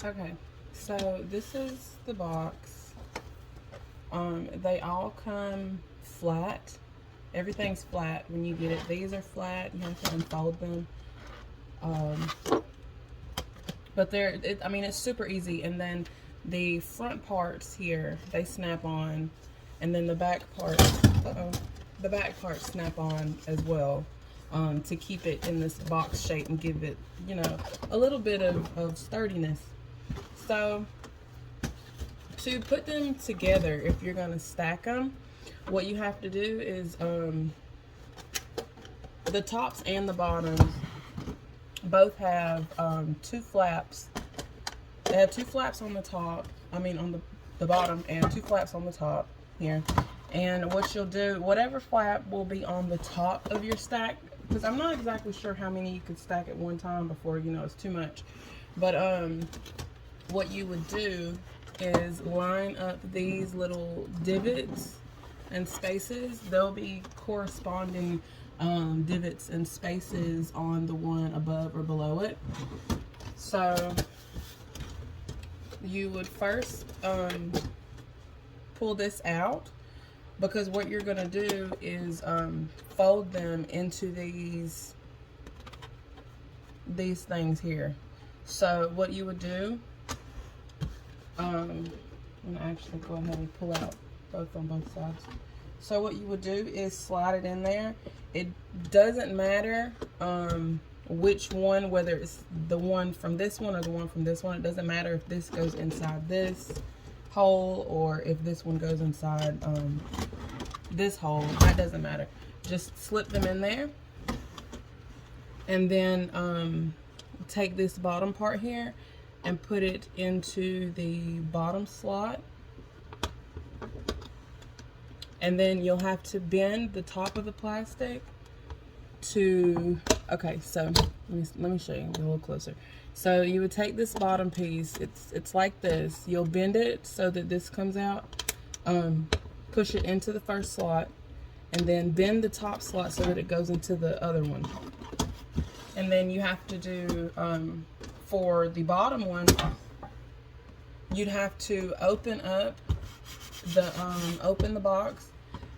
Okay, so this is the box. They all come flat. Everything's flat when you get it. These are flat. You have to unfold them. But I mean, it's super easy. And then the front parts here, they snap on, and then the back parts, the back parts snap on as well, to keep it in this box shape and give it, you know, a little bit of sturdiness. So to put them together, if you're going to stack them, what you have to do is the tops and the bottoms both have two flaps. They have two flaps on the top, on the bottom, and two flaps on the top here. And what you'll do, whatever flap will be on the top of your stack, because I'm not exactly sure how many you could stack at one time before, you know, it's too much. But what you would do is line up these little divots and spaces. There'll be corresponding divots and spaces on the one above or below it. So you would first pull this out, because what you're going to do is fold them into these things here. So what you would do, I'm going to actually go ahead and pull out both on both sides. So what you would do is slide it in there. It doesn't matter which one, whether it's the one from this one or the one from this one. It doesn't matter if this goes inside this hole or if this one goes inside this hole. That doesn't matter. Just slip them in there, and then take this bottom part here and put it into the bottom slot. And then you'll have to bend the top of the plastic to, okay, so let me show you a little closer. So you would take this bottom piece, it's like this. You'll bend it so that this comes out, push it into the first slot, and then bend the top slot so that it goes into the other one. And then you have to do, for the bottom one, you'd have to open up open the box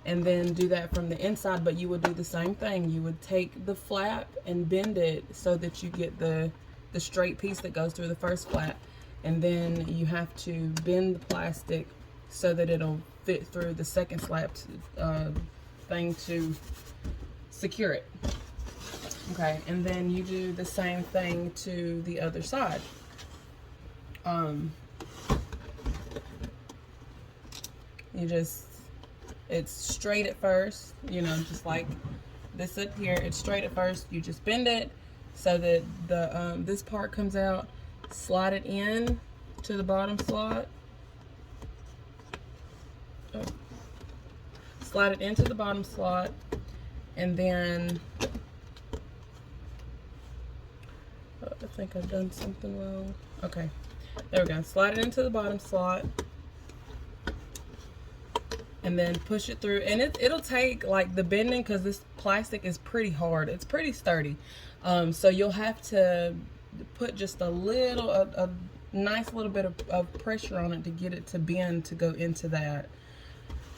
and then do that from the inside. But you would do the same thing. You would take the flap and bend it so that you get the straight piece that goes through the first flap, and then you have to bend the plastic so that it'll fit through the second slap thing to secure it. Okay, and then you do the same thing to the other side. It's straight at first, you know, just like this up here. It's straight at first. You just bend it so that the this part comes out. Slide it in to the bottom slot. Oh. Slide it into the bottom slot, and then I think I've done something wrong. Okay, there we go. Slide it into the bottom slot, and then push it through. And it'll take like the bending, because this plastic is pretty hard. It's pretty sturdy. So you'll have to put just a nice little bit of pressure on it to get it to bend to go into that.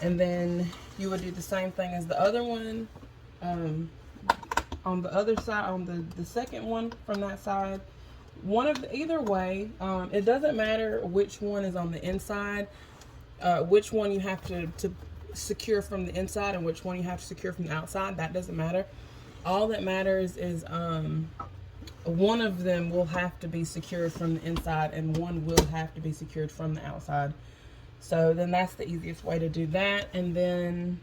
And then you would do the same thing as the other one. On the other side, on the second one from that side, either way, it doesn't matter which one is on the inside, which one you have to secure from the inside and which one you have to secure from the outside. That doesn't matter. All that matters is one of them will have to be secured from the inside and one will have to be secured from the outside. So then that's the easiest way to do that, and then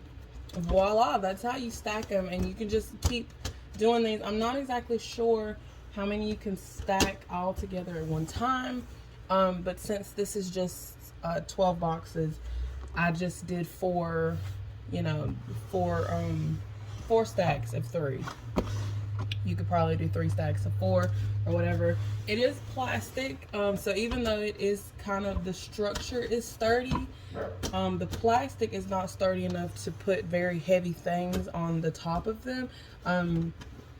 voila, that's how you stack them. And you can just keep doing these. I'm not exactly sure how many you can stack all together at one time, but since this is just 12 boxes, I just did four stacks of 3. You could probably do 3 stacks of 4 or whatever. It is plastic, so even though it is kind of, the structure is sturdy, the plastic is not sturdy enough to put very heavy things on the top of them.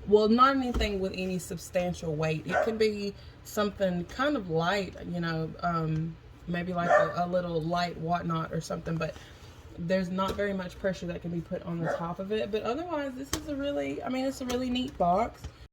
Well, not anything with any substantial weight. It can be something kind of light, you know, maybe like a little light whatnot or something, but there's not very much pressure that can be put on the top of it. But otherwise, this is a really, I mean, it's a really neat box.